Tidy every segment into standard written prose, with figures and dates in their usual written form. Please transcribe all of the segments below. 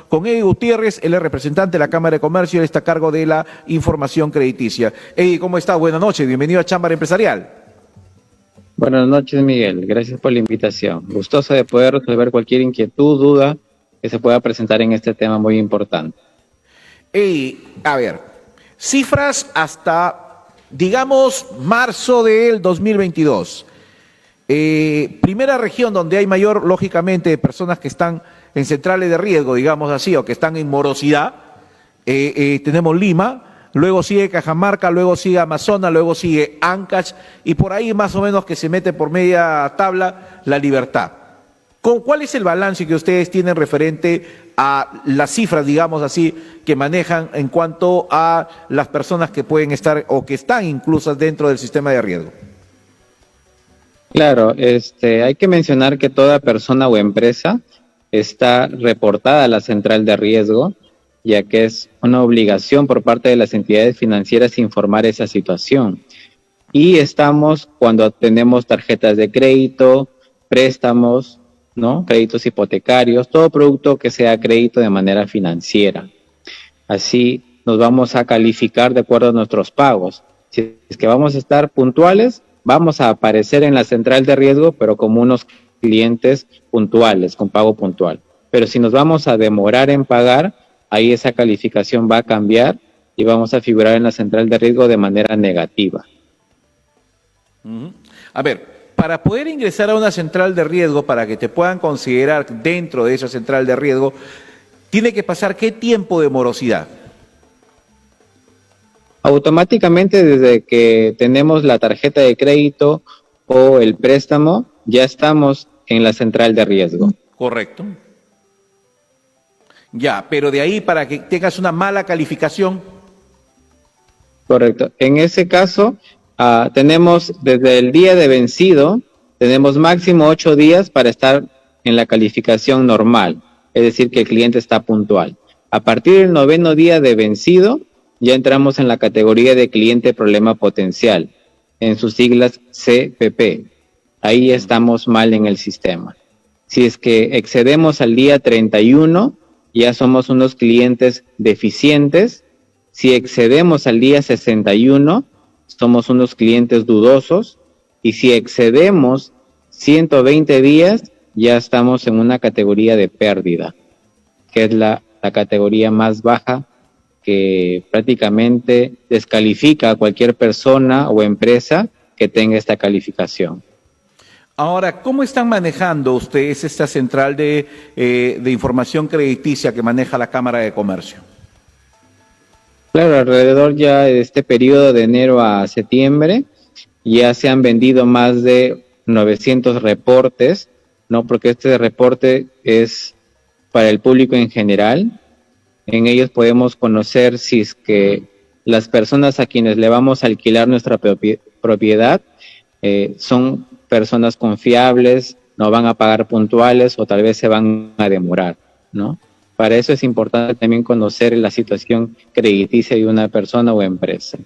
Con Eddie Gutiérrez, él es representante de la Cámara de Comercio, él está a cargo de la información crediticia. Eddie, ¿cómo está? Buenas noches, bienvenido a Chámbara Empresarial. Buenas noches, Miguel. Gracias por la invitación. Gustoso de poder resolver cualquier inquietud, duda que se pueda presentar en este tema muy importante. Eddie, a ver, cifras hasta, digamos, marzo del 2022. Primera región donde hay mayor, lógicamente, personas que están en centrales de riesgo, digamos así, o que están en morosidad, tenemos Lima, luego sigue Cajamarca, luego sigue Amazonas, luego sigue Ancash, y por ahí más o menos que se mete por media tabla La Libertad. ¿Cuál es el balance que ustedes tienen referente a las cifras, digamos así, que manejan en cuanto a las personas que pueden estar o que están inclusas dentro del sistema de riesgo? Claro, hay que mencionar que toda persona o empresa está reportada a la central de riesgo, ya que es una obligación por parte de las entidades financieras informar esa situación. Y estamos cuando tenemos tarjetas de crédito, préstamos, ¿no? Créditos hipotecarios, todo producto que sea crédito de manera financiera. Así nos vamos a calificar de acuerdo a nuestros pagos. Si es que vamos a estar puntuales, vamos a aparecer en la central de riesgo, pero como unos clientes puntuales, con pago puntual. Pero si nos vamos a demorar en pagar, ahí esa calificación va a cambiar y vamos a figurar en la central de riesgo de manera negativa. A ver, para poder ingresar a una central de riesgo, para que te puedan considerar dentro de esa central de riesgo, ¿tiene que pasar qué tiempo de morosidad? Automáticamente desde que tenemos la tarjeta de crédito o el préstamo, ya estamos en la central de riesgo. Correcto. Ya, pero de ahí para que tengas una mala calificación. Correcto. En ese caso, tenemos desde el día de vencido, tenemos máximo 8 días para estar en la calificación normal, es decir, que el cliente está puntual. A partir del 9º día de vencido, ya entramos en la categoría de cliente problema potencial, en sus siglas CPP. Ahí estamos mal en el sistema. Si es que excedemos al día 31, ya somos unos clientes deficientes. Si excedemos al día 61, somos unos clientes dudosos. Y si excedemos 120 días, ya estamos en una categoría de pérdida, que es la categoría más baja, que prácticamente descalifica a cualquier persona o empresa que tenga esta calificación. Ahora, ¿cómo están manejando ustedes esta central de información crediticia que maneja la Cámara de Comercio? Claro, alrededor ya de este periodo de enero a septiembre ya se han vendido más de 900 reportes, ¿no? Porque este reporte es para el público en general. En ellos podemos conocer si es que las personas a quienes le vamos a alquilar nuestra propiedad son personas confiables, no van a pagar puntuales o tal vez se van a demorar, ¿no? Para eso es importante también conocer la situación crediticia de una persona o empresa.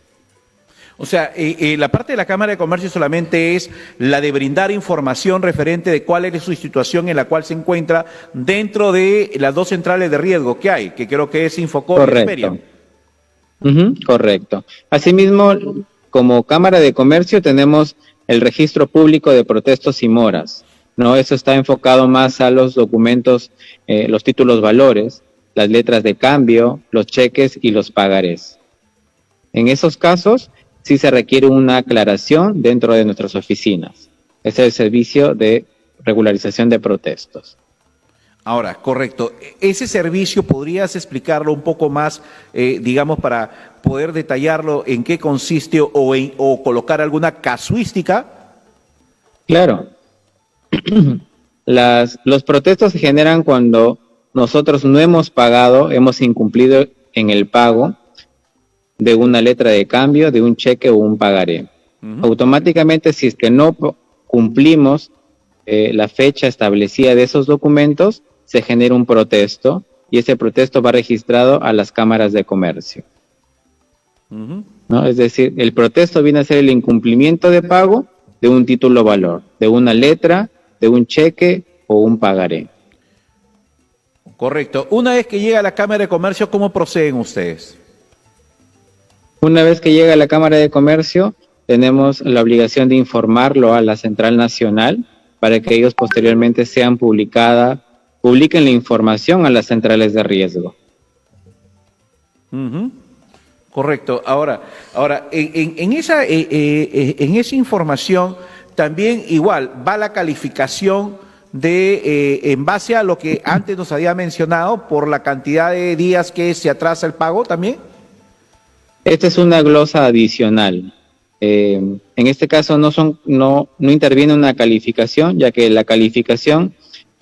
O sea, la parte de la Cámara de Comercio solamente es la de brindar información referente de cuál es su situación en la cual se encuentra dentro de las dos centrales de riesgo que hay, que creo que es Infocor y Esperia. Correcto. Asimismo, como Cámara de Comercio tenemos el registro público de protestos y moras, ¿no? Eso está enfocado más a los documentos, los títulos valores, las letras de cambio, los cheques y los pagarés. En esos casos, sí se requiere una aclaración dentro de nuestras oficinas. Es el servicio de regularización de protestos. Ahora, correcto. Ese servicio, ¿podrías explicarlo un poco más, digamos, para poder detallarlo en qué consiste o colocar alguna casuística? Claro. Los protestos se generan cuando nosotros no hemos pagado, hemos incumplido en el pago de una letra de cambio, de un cheque o un pagaré. Automáticamente, si es que no cumplimos la fecha establecida de esos documentos, se genera un protesto y ese protesto va registrado a las cámaras de comercio. ¿No? Es decir, el protesto viene a ser el incumplimiento de pago de un título valor, de una letra, de un cheque o un pagaré. Correcto. Una vez que llega a la Cámara de Comercio, ¿cómo proceden ustedes? Una vez que llega a la Cámara de Comercio, tenemos la obligación de informarlo a la Central Nacional para que ellos posteriormente publiquen la información a las centrales de riesgo. Ujú. Correcto. Ahora, en esa información también igual va la calificación en base a lo que antes nos había mencionado por la cantidad de días que se atrasa el pago también. Esta es una glosa adicional. En este caso no interviene una calificación, ya que la calificación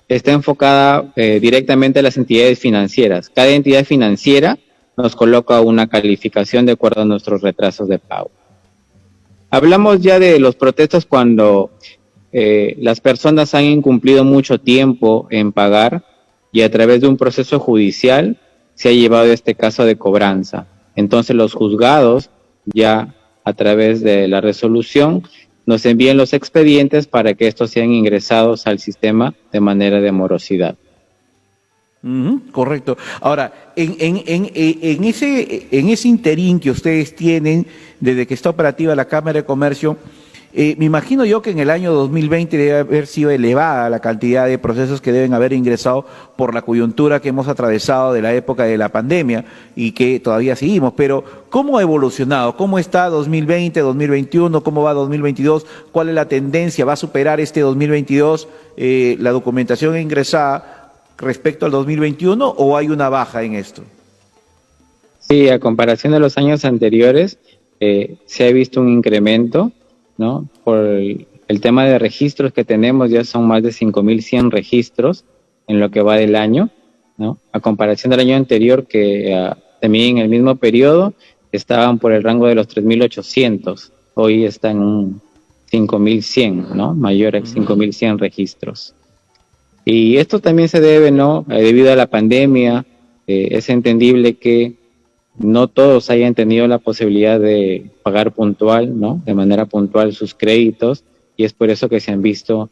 está enfocada directamente a las entidades financieras. Cada entidad financiera nos coloca una calificación de acuerdo a nuestros retrasos de pago. Hablamos ya de los protestos cuando las personas han incumplido mucho tiempo en pagar y a través de un proceso judicial se ha llevado este caso de cobranza. Entonces los juzgados ya a través de la resolución nos envían los expedientes para que estos sean ingresados al sistema de manera de morosidad. Correcto. Ahora, en ese interín que ustedes tienen desde que está operativa la Cámara de Comercio, me imagino yo que en el año 2020 debe haber sido elevada la cantidad de procesos que deben haber ingresado por la coyuntura que hemos atravesado de la época de la pandemia y que todavía seguimos. Pero, ¿cómo ha evolucionado? ¿Cómo está 2020, 2021? ¿Cómo va 2022? ¿Cuál es la tendencia? ¿Va a superar este 2022 la documentación ingresada respecto al 2021 o hay una baja en esto? Sí, a comparación de los años anteriores, se ha visto un incremento, ¿no? Por el tema de registros que tenemos, ya son más de 5.100 registros en lo que va del año, ¿no? A comparación del año anterior, que también en el mismo periodo estaban por el rango de los 3.800, hoy está en un 5.100, ¿no? Mayor a 5.100 registros. Y esto también se debe, ¿no? Debido a la pandemia, es entendible que no todos hayan tenido la posibilidad de pagar puntual, ¿no? De manera puntual sus créditos, y es por eso que se han visto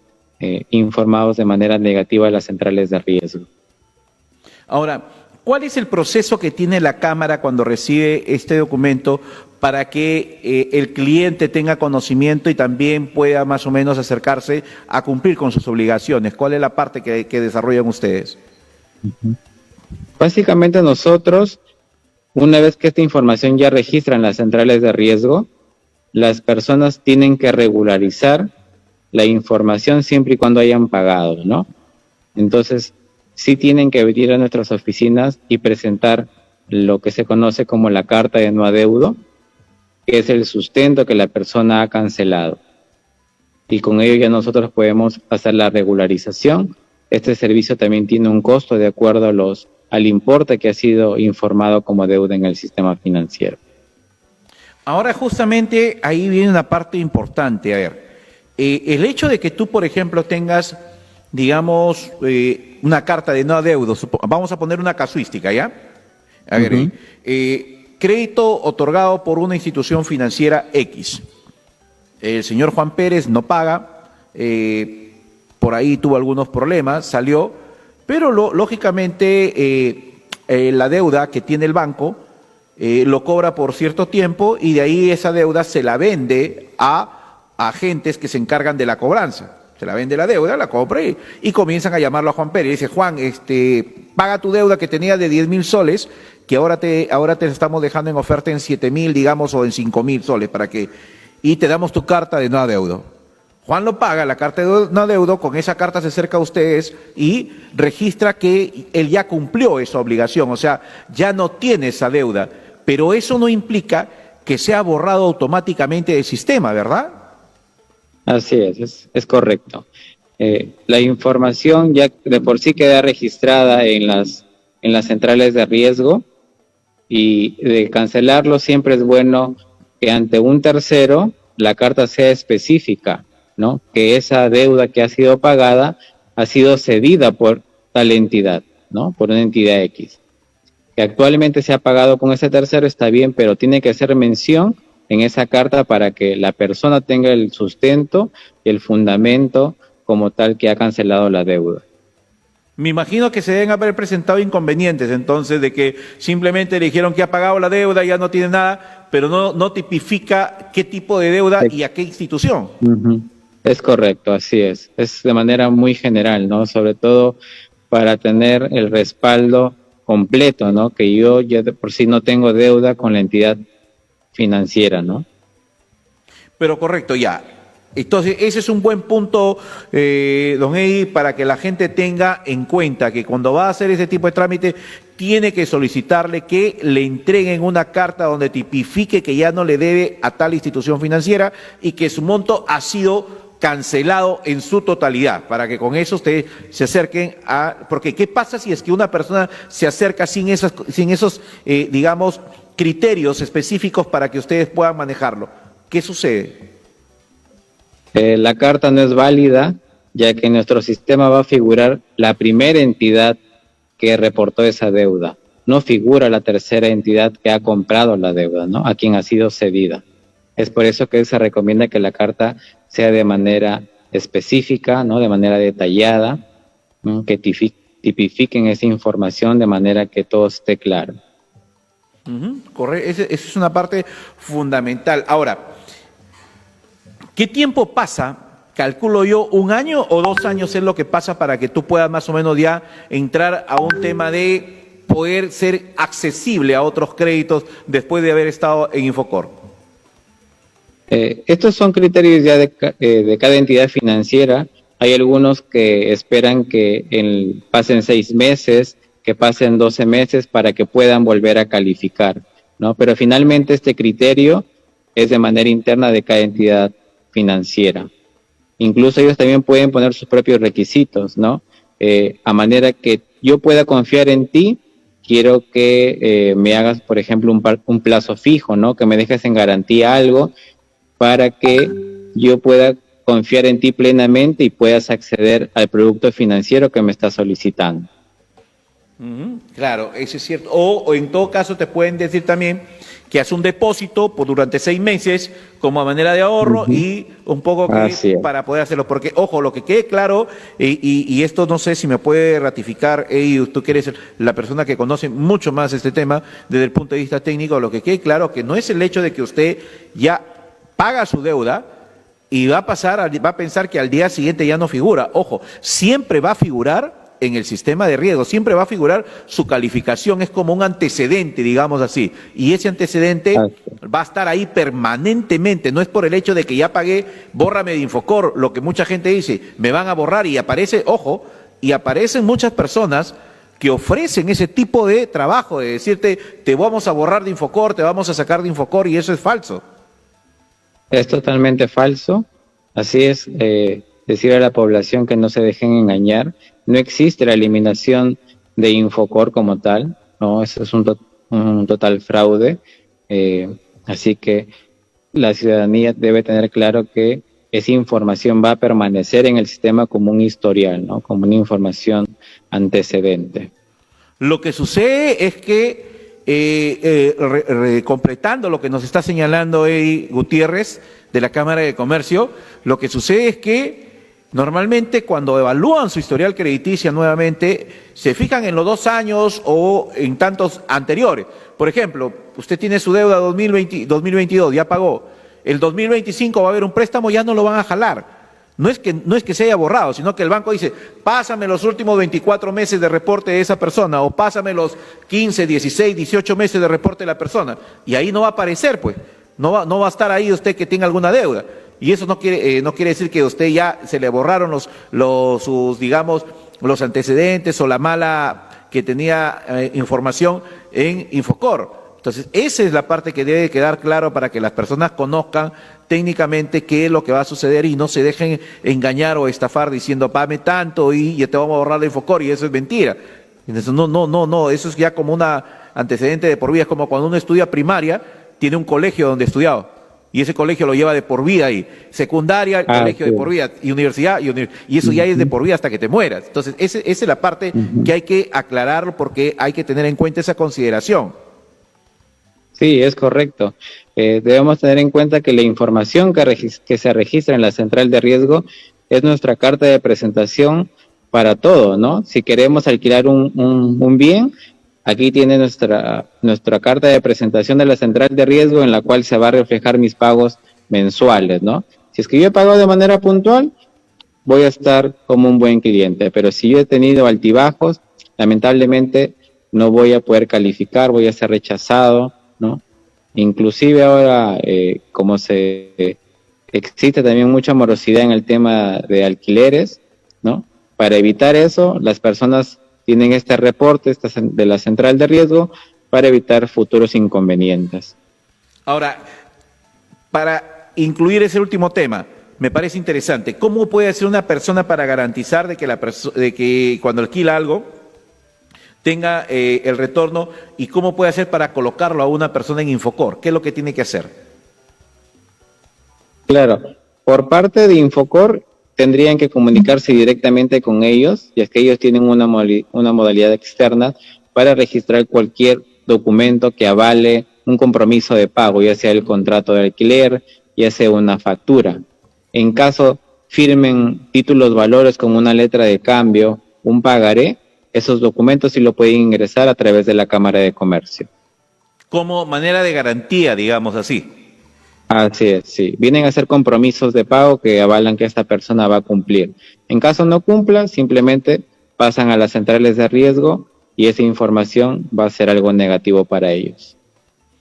informados de manera negativa a las centrales de riesgo. Ahora, ¿cuál es el proceso que tiene la Cámara cuando recibe este documento para que el cliente tenga conocimiento y también pueda más o menos acercarse a cumplir con sus obligaciones? ¿Cuál es la parte que desarrollan ustedes? Básicamente nosotros, una vez que esta información ya registra en las centrales de riesgo, las personas tienen que regularizar la información siempre y cuando hayan pagado, ¿no? Entonces, sí tienen que venir a nuestras oficinas y presentar lo que se conoce como la carta de no adeudo, que es el sustento que la persona ha cancelado. Y con ello ya nosotros podemos hacer la regularización. Este servicio también tiene un costo de acuerdo al importe que ha sido informado como deuda en el sistema financiero. Ahora justamente ahí viene una parte importante. A ver, el hecho de que tú, por ejemplo, tengas, digamos, una carta de no adeudo, vamos a poner una casuística, ¿ya? A ver, crédito otorgado por una institución financiera X. El señor Juan Pérez no paga, por ahí tuvo algunos problemas, salió, pero lógicamente la deuda que tiene el banco lo cobra por cierto tiempo y de ahí esa deuda se la vende a agentes que se encargan de la cobranza. Se la vende la deuda, la compra y comienzan a llamarlo a Juan Pérez. Y dice, Juan, paga tu deuda que tenía de 10.000 soles, que ahora te estamos dejando en oferta en 7.000, digamos, o en 5.000 soles, y te damos tu carta de no adeudo. Juan lo paga, la carta de no adeudo, con esa carta se acerca a ustedes y registra que él ya cumplió esa obligación, o sea, ya no tiene esa deuda, pero eso no implica que sea borrado automáticamente del sistema, ¿verdad? Así es correcto. La información ya de por sí queda registrada en las centrales de riesgo y de cancelarlo siempre es bueno que ante un tercero la carta sea específica, ¿no? Que esa deuda que ha sido pagada ha sido cedida por tal entidad, ¿no? Por una entidad X. Que actualmente se ha pagado con ese tercero está bien, pero tiene que hacer mención en esa carta para que la persona tenga el sustento y el fundamento como tal que ha cancelado la deuda. Me imagino que se deben haber presentado inconvenientes, entonces, de que simplemente le dijeron que ha pagado la deuda, ya no tiene nada, pero no tipifica qué tipo de deuda y a qué institución. Ujú. Es correcto, así es. Es de manera muy general, ¿no? Sobre todo para tener el respaldo completo, ¿no? Que yo ya de por sí no tengo deuda con la entidad financiera, ¿no? Pero correcto, ya. Entonces, ese es un buen punto, don Eddie, para que la gente tenga en cuenta que cuando va a hacer ese tipo de trámite, tiene que solicitarle que le entreguen una carta donde tipifique que ya no le debe a tal institución financiera y que su monto ha sido cancelado en su totalidad, para que con eso ustedes se acerquen a... Porque, ¿qué pasa si es que una persona se acerca sin esos digamos, criterios específicos para que ustedes puedan manejarlo? ¿Qué sucede? La carta no es válida, ya que en nuestro sistema va a figurar la primera entidad que reportó esa deuda. No figura la tercera entidad que ha comprado la deuda, ¿no? A quien ha sido cedida. Es por eso que se recomienda que la carta sea de manera específica, ¿no? De manera detallada, ¿no? Que tipifiquen esa información de manera que todo esté claro. Correcto, esa es una parte fundamental. Ahora, ¿qué tiempo pasa? Calculo yo, 1 año o 2 años es lo que pasa para que tú puedas más o menos ya entrar a un tema de poder ser accesible a otros créditos después de haber estado en Infocor. Estos son criterios ya de cada entidad financiera. Hay algunos que esperan que pasen 6 meses, que pasen 12 meses para que puedan volver a calificar, ¿no? Pero finalmente este criterio es de manera interna de cada entidad financiera. Incluso ellos también pueden poner sus propios requisitos, ¿no? A manera que yo pueda confiar en ti, quiero que me hagas, por ejemplo, un plazo fijo, ¿no? Que me dejes en garantía algo para que yo pueda confiar en ti plenamente y puedas acceder al producto financiero que me estás solicitando. Claro, eso es cierto. O en todo caso te pueden decir también que hace un depósito por durante 6 meses como a manera de ahorro y un poco que para poder hacerlo. Porque, ojo, lo que quede claro, y esto no sé si me puede ratificar, tú que eres la persona que conoce mucho más este tema desde el punto de vista técnico, lo que quede claro que no es el hecho de que usted ya paga su deuda y va a pensar que al día siguiente ya no figura. Ojo, siempre va a figurar en el sistema de riesgo, siempre va a figurar su calificación, es como un antecedente, digamos así, y ese antecedente va a estar ahí permanentemente, no es por el hecho de que ya pagué, bórrame de Infocor, lo que mucha gente dice, me van a borrar y aparece, ojo, y aparecen muchas personas que ofrecen ese tipo de trabajo, de decirte, te vamos a borrar de Infocor, te vamos a sacar de Infocor, y eso es falso. Es totalmente falso, así es, decir a la población que no se dejen engañar. No existe la eliminación de Infocor como tal, no, eso es un total fraude, así que la ciudadanía debe tener claro que esa información va a permanecer en el sistema como un historial, ¿no? Como una información antecedente. Lo que sucede es que, completando lo que nos está señalando Eddie Gutiérrez de la Cámara de Comercio, lo que sucede es que normalmente cuando evalúan su historial crediticio nuevamente, se fijan en los 2 años o en tantos anteriores. Por ejemplo, usted tiene su deuda 2022, ya pagó. El 2025 va a haber un préstamo, ya no lo van a jalar. No es que se haya borrado, sino que el banco dice, pásame los últimos 24 meses de reporte de esa persona, o pásame los 15, 16, 18 meses de reporte de la persona. Y ahí no va a aparecer, pues. No va a estar ahí usted que tenga alguna deuda. Y eso no quiere decir que a usted ya se le borraron sus, digamos, los antecedentes o la mala que tenía información en Infocor. Entonces, esa es la parte que debe quedar claro para que las personas conozcan técnicamente qué es lo que va a suceder y no se dejen engañar o estafar diciendo, págame tanto y ya te vamos a borrar la Infocor, y eso es mentira. Entonces, no, eso es ya como una antecedente de por vida, es como cuando uno estudia primaria, tiene un colegio donde estudiado. Y ese colegio lo lleva de por vida ahí. Secundaria, el colegio de por vida. Y universidad, y eso ya es de por vida hasta que te mueras. Entonces, esa es la parte que hay que aclarar porque hay que tener en cuenta esa consideración. Sí, es correcto. Debemos tener en cuenta que la información que se registra en la central de riesgo es nuestra carta de presentación para todo, ¿no? Si queremos alquilar un bien, aquí tiene nuestra carta de presentación de la central de riesgo en la cual se va a reflejar mis pagos mensuales, ¿no? Si es que yo he pagado de manera puntual, voy a estar como un buen cliente, pero si yo he tenido altibajos, lamentablemente no voy a poder calificar, voy a ser rechazado, ¿no? Inclusive ahora, como existe también mucha morosidad en el tema de alquileres, ¿no? Para evitar eso, las personas tienen este reporte de la central de riesgo para evitar futuros inconvenientes. Ahora, para incluir ese último tema, me parece interesante. ¿Cómo puede hacer una persona para garantizar de que cuando alquila algo tenga el retorno, y cómo puede hacer para colocarlo a una persona en Infocor? ¿Qué es lo que tiene que hacer? Claro, por parte de Infocor tendrían que comunicarse directamente con ellos, ya que ellos tienen una modalidad externa para registrar cualquier documento que avale un compromiso de pago, ya sea el contrato de alquiler, ya sea una factura. En caso firmen títulos valores como una letra de cambio, un pagaré, esos documentos sí lo pueden ingresar a través de la Cámara de Comercio. Como manera de garantía, digamos así. Así es, sí. Vienen a ser compromisos de pago que avalan que esta persona va a cumplir. En caso no cumpla, simplemente pasan a las centrales de riesgo y esa información va a ser algo negativo para ellos.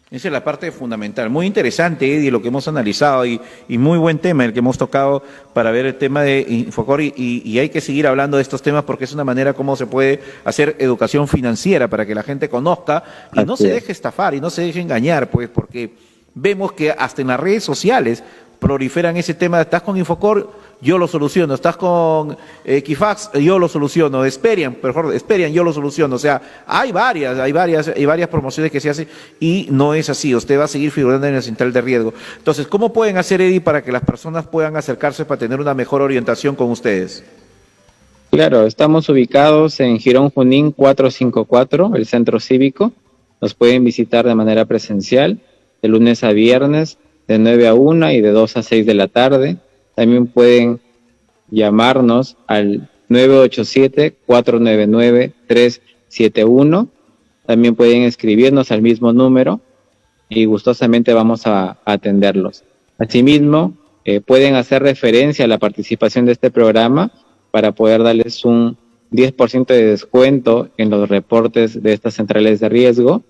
Esa es la parte fundamental. Muy interesante, Eddie, lo que hemos analizado y muy buen tema el que hemos tocado para ver el tema de Infocor y hay que seguir hablando de estos temas porque es una manera como se puede hacer educación financiera para que la gente conozca y no se deje estafar y no se deje engañar, pues, porque vemos que hasta en las redes sociales proliferan ese tema. Estás con Infocor, yo lo soluciono. Estás con Equifax, yo lo soluciono. Experian, yo lo soluciono. O sea, hay varias promociones que se hacen y no es así. Usted va a seguir figurando en la central de riesgo. Entonces, ¿cómo pueden hacer, Eddie, para que las personas puedan acercarse para tener una mejor orientación con ustedes? Claro, estamos ubicados en Girón Junín 454, el centro cívico. Nos pueden visitar de manera presencial de lunes a viernes, de 9 a 1 y de 2 a 6 de la tarde. También pueden llamarnos al 987-499-371. También pueden escribirnos al mismo número y gustosamente vamos a atenderlos. Asimismo, pueden hacer referencia a la participación de este programa para poder darles un 10% de descuento en los reportes de estas centrales de riesgo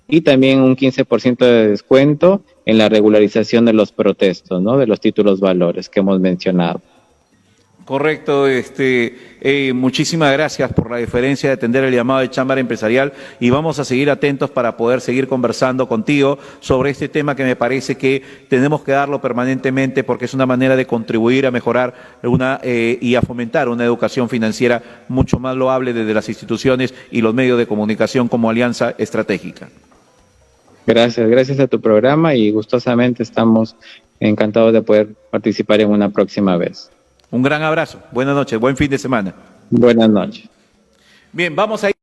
y también un 15% de descuento en la regularización de los protestos, ¿no? De los títulos valores que hemos mencionado. Correcto, muchísimas gracias por la deferencia de atender el llamado de Chámara Empresarial y vamos a seguir atentos para poder seguir conversando contigo sobre este tema que me parece que tenemos que darlo permanentemente porque es una manera de contribuir a mejorar y a fomentar una educación financiera mucho más loable desde las instituciones y los medios de comunicación como alianza estratégica. Gracias a tu programa y gustosamente estamos encantados de poder participar en una próxima vez. Un gran abrazo, buenas noches, buen fin de semana. Buenas noches. Bien, vamos a ir.